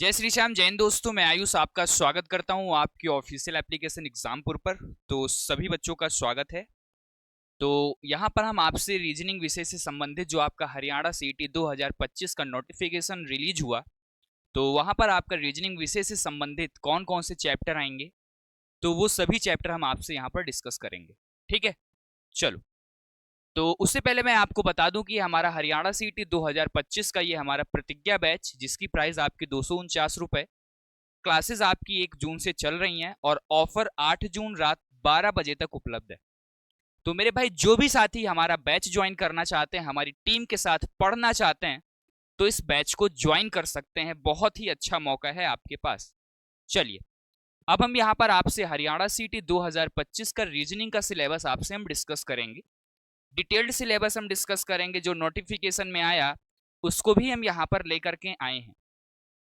जय श्री श्याम। जैन दोस्तों, मैं आयुष आपका स्वागत करता हूं आपकी ऑफिशियल एप्लीकेशन एग्जामपुर पर। तो सभी बच्चों का स्वागत है। तो यहां पर हम आपसे रीजनिंग विषय से संबंधित जो आपका हरियाणा सीईटी 2025 का नोटिफिकेशन रिलीज हुआ, तो वहां पर आपका रीजनिंग विषय से संबंधित कौन कौन से चैप्टर आएंगे, तो वो सभी चैप्टर हम आपसे यहाँ पर डिस्कस करेंगे। ठीक है, चलो। तो उससे पहले मैं आपको बता दूं कि हमारा हरियाणा सीईटी 2025 का ये हमारा प्रतिज्ञा बैच, जिसकी प्राइस आपकी 249 रुपए। क्लासेस आपकी 1 जून से चल रही हैं और ऑफर 8 जून रात 12 बजे तक उपलब्ध है। तो मेरे भाई, जो भी साथी हमारा बैच ज्वाइन करना चाहते हैं, हमारी टीम के साथ पढ़ना चाहते हैं, तो इस बैच को ज्वाइन कर सकते हैं। बहुत ही अच्छा मौका है आपके पास। चलिए, अब हम यहाँ पर आपसे हरियाणा सीईटी 2025 का रीजनिंग का सिलेबस आपसे हम डिस्कस करेंगे। डिटेल्ड सिलेबस हम डिस्कस करेंगे। जो नोटिफिकेशन में आया उसको भी हम यहाँ पर लेकर के आए हैं।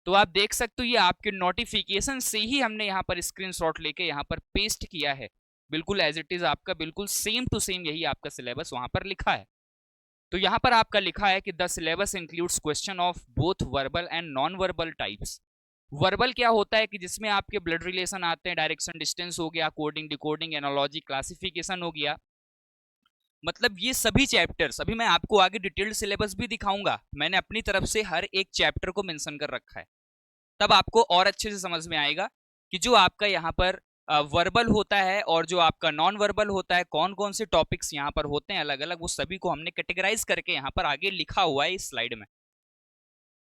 तो आप देख सकते हो, ये आपके नोटिफिकेशन से ही हमने यहाँ पर स्क्रीनशॉट लेके यहाँ पर पेस्ट किया है। बिल्कुल एज इट इज आपका बिल्कुल सेम टू सेम यही आपका सिलेबस वहां पर लिखा है। तो यहाँ पर आपका लिखा है कि the syllabus includes question of both verbal and non verbal types. Verbal क्या होता है कि जिसमें आपके ब्लड रिलेशन आते हैं, डायरेक्शन डिस्टेंस हो गया, कोडिंग डिकोडिंग एनालॉजी क्लासिफिकेशन हो गया। मतलब ये सभी चैप्टर्स, अभी मैं आपको आगे डिटेल्ड सिलेबस भी दिखाऊंगा। मैंने अपनी तरफ से हर एक चैप्टर को मेंशन कर रखा है, तब आपको और अच्छे से समझ में आएगा कि जो आपका यहाँ पर वर्बल होता है और जो आपका नॉन वर्बल होता है, कौन कौन से टॉपिक्स यहाँ पर होते हैं अलग अलग, वो सभी को हमने कैटेगराइज करके यहाँ पर आगे लिखा हुआ है। इस स्लाइड में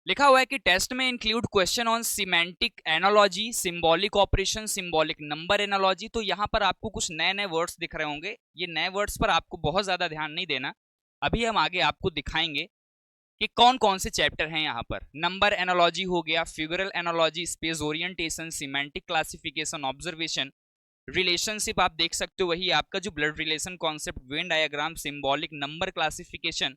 लिखा हुआ है कि टेस्ट में include question on semantic analogy, symbolic operation, symbolic number analogy. तो यहाँ पर आपको कुछ नए नए वर्ड्स दिख रहे होंगे। ये नए वर्ड्स पर आपको बहुत ज्यादा ध्यान नहीं देना, अभी हम आगे आपको दिखाएंगे कि कौन कौन से चैप्टर हैं यहाँ पर। नंबर एनालॉजी हो गया, figural analogy, space orientation, semantic classification, observation, relationship. आप देख सकते हो वही आपका जो blood relation concept, Venn diagram, symbolic number classification,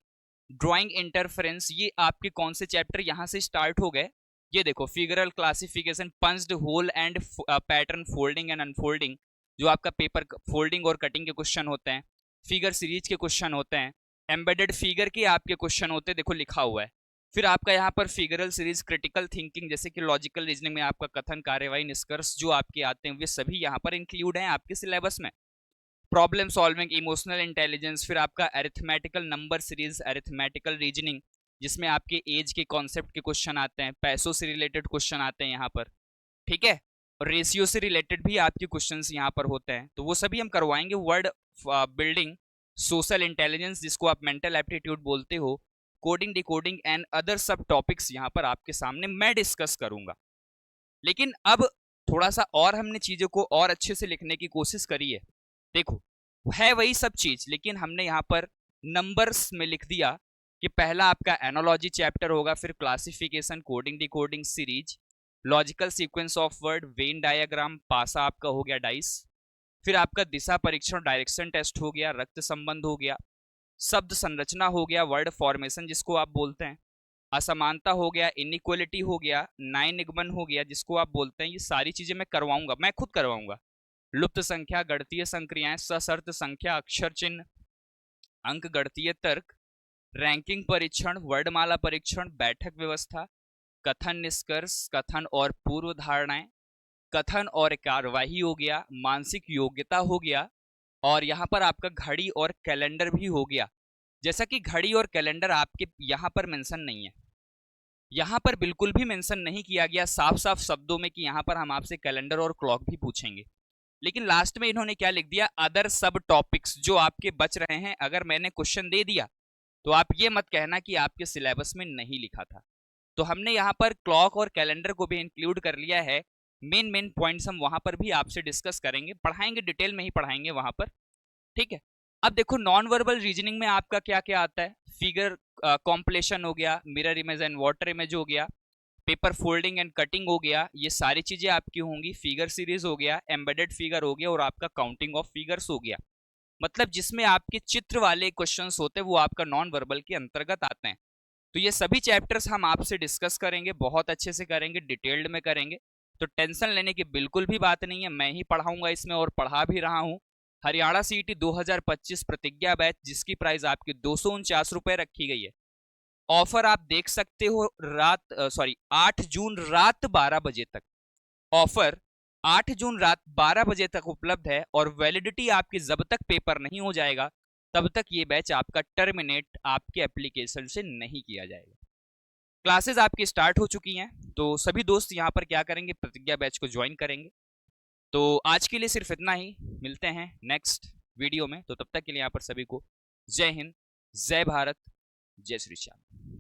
drawing interference. ये आपके कौन से चैप्टर यहाँ से स्टार्ट हो गए। ये देखो, figural classification, punched hole and pattern, folding and unfolding, जो आपका पेपर फोल्डिंग और कटिंग के क्वेश्चन होते हैं, फिगर सीरीज के क्वेश्चन होते हैं, एम्बेडेड फिगर के आपके क्वेश्चन होते हैं, देखो लिखा हुआ है। फिर आपका यहाँ पर फिगरल सीरीज, क्रिटिकल थिंकिंग, जैसे कि लॉजिकल रीजनिंग में आपका कथन, कार्यवाही, निष्कर्ष जो आपके आते हैं, वे सभी यहाँ पर इंक्लूड हैं आपके सिलेबस में। प्रॉब्लम सॉल्विंग, इमोशनल इंटेलिजेंस, फिर आपका arithmetical number series, arithmetical reasoning, जिसमें आपके एज के कॉन्सेप्ट के क्वेश्चन आते हैं, पैसों से रिलेटेड क्वेश्चन आते हैं यहाँ पर। ठीक है, और रेशियो से रिलेटेड भी आपके क्वेश्चंस यहाँ पर होते हैं, तो वो सभी हम करवाएंगे। वर्ड बिल्डिंग, सोशल इंटेलिजेंस जिसको आप मेंटल एप्टीट्यूड बोलते हो, कोडिंग डिकोडिंग एंड अदर सब टॉपिक्स यहाँ पर आपके सामने मैं डिस्कस करूंगा। लेकिन अब थोड़ा सा और हमने चीजों को और अच्छे से लिखने की कोशिश करी है। देखो, है वही सब चीज, लेकिन हमने यहाँ पर नंबर्स में लिख दिया कि पहला आपका एनालॉजी चैप्टर होगा, फिर classification, coding decoding series, logical sequence of word, Venn diagram, पासा आपका हो गया डाइस, फिर आपका दिशा परीक्षण, डायरेक्शन टेस्ट हो गया, रक्त संबंध हो गया, शब्द संरचना हो गया, वर्ड फॉर्मेशन जिसको आप बोलते हैं, असमानता हो गया, इनइक्वालिटी हो गया, नाइनिगमन हो गया जिसको आप बोलते हैं। ये सारी चीजें मैं करवाऊंगा, मैं खुद करवाऊंगा। लुप्त संख्या, गणतीय संक्रियाएं, सशर्त संख्या, अक्षर चिन्ह, अंक गणतीय तर्क, रैंकिंग परीक्षण, वर्णमाला परीक्षण, बैठक व्यवस्था, कथन निष्कर्ष, कथन और पूर्व धारणाएं, कथन और कार्यवाही हो गया, मानसिक योग्यता हो गया, और यहाँ पर आपका घड़ी और कैलेंडर भी हो गया। जैसा कि घड़ी और कैलेंडर आपके यहाँ पर मेंशन नहीं है, यहाँ पर बिल्कुल भी मेंशन नहीं किया गया साफ साफ शब्दों में कि यहाँ पर हम आपसे कैलेंडर और क्लॉक भी पूछेंगे। लेकिन लास्ट में इन्होंने क्या लिख दिया, अदर सब टॉपिक्स जो आपके बच रहे हैं। अगर मैंने क्वेश्चन दे दिया तो आप ये मत कहना कि आपके सिलेबस में नहीं लिखा था। तो हमने यहाँ पर क्लॉक और कैलेंडर को भी इंक्लूड कर लिया है। मेन मेन पॉइंट्स हम वहां पर भी आपसे डिस्कस करेंगे, पढ़ाएंगे, डिटेल में ही पढ़ाएंगे वहां पर। ठीक है, अब देखो नॉन वर्बल रीजनिंग में आपका क्या क्या आता है। फिगर कॉम्प्लेशन हो गया, mirror image and water image हो गया, पेपर फोल्डिंग एंड कटिंग हो गया, ये सारी चीजें आपकी होंगी। फिगर सीरीज हो गया, एम्बेडेड फिगर हो गया, और आपका काउंटिंग ऑफ फिगर्स हो गया। मतलब जिसमें आपके चित्र वाले क्वेश्चंस होते हैं वो आपका नॉन वर्बल के अंतर्गत आते हैं। तो ये सभी चैप्टर्स हम आपसे डिस्कस करेंगे, बहुत अच्छे से करेंगे, डिटेल्ड में करेंगे। तो टेंशन लेने की बिल्कुल भी बात नहीं है, मैं ही पढ़ाऊंगा इसमें और पढ़ा भी रहा हूँ। हरियाणा सीईटी 2025 प्रतिज्ञा बैच, जिसकी प्राइस आपकी 249 रुपए रखी गई है, ऑफर आप देख सकते हो 8 जून रात 12 बजे तक। ऑफर 8 जून रात 12 बजे तक उपलब्ध है और वैलिडिटी आपकी जब तक पेपर नहीं हो जाएगा तब तक ये बैच आपका टर्मिनेट आपके एप्लीकेशन से नहीं किया जाएगा। क्लासेस आपकी स्टार्ट हो चुकी हैं, तो सभी दोस्त यहाँ पर क्या करेंगे, प्रतिज्ञा बैच को ज्वाइन करेंगे। तो आज के लिए सिर्फ इतना ही, मिलते हैं नेक्स्ट वीडियो में। तो तब तक के लिए यहाँ पर सभी को जय हिंद, जय भारत, जय श्री श्याम।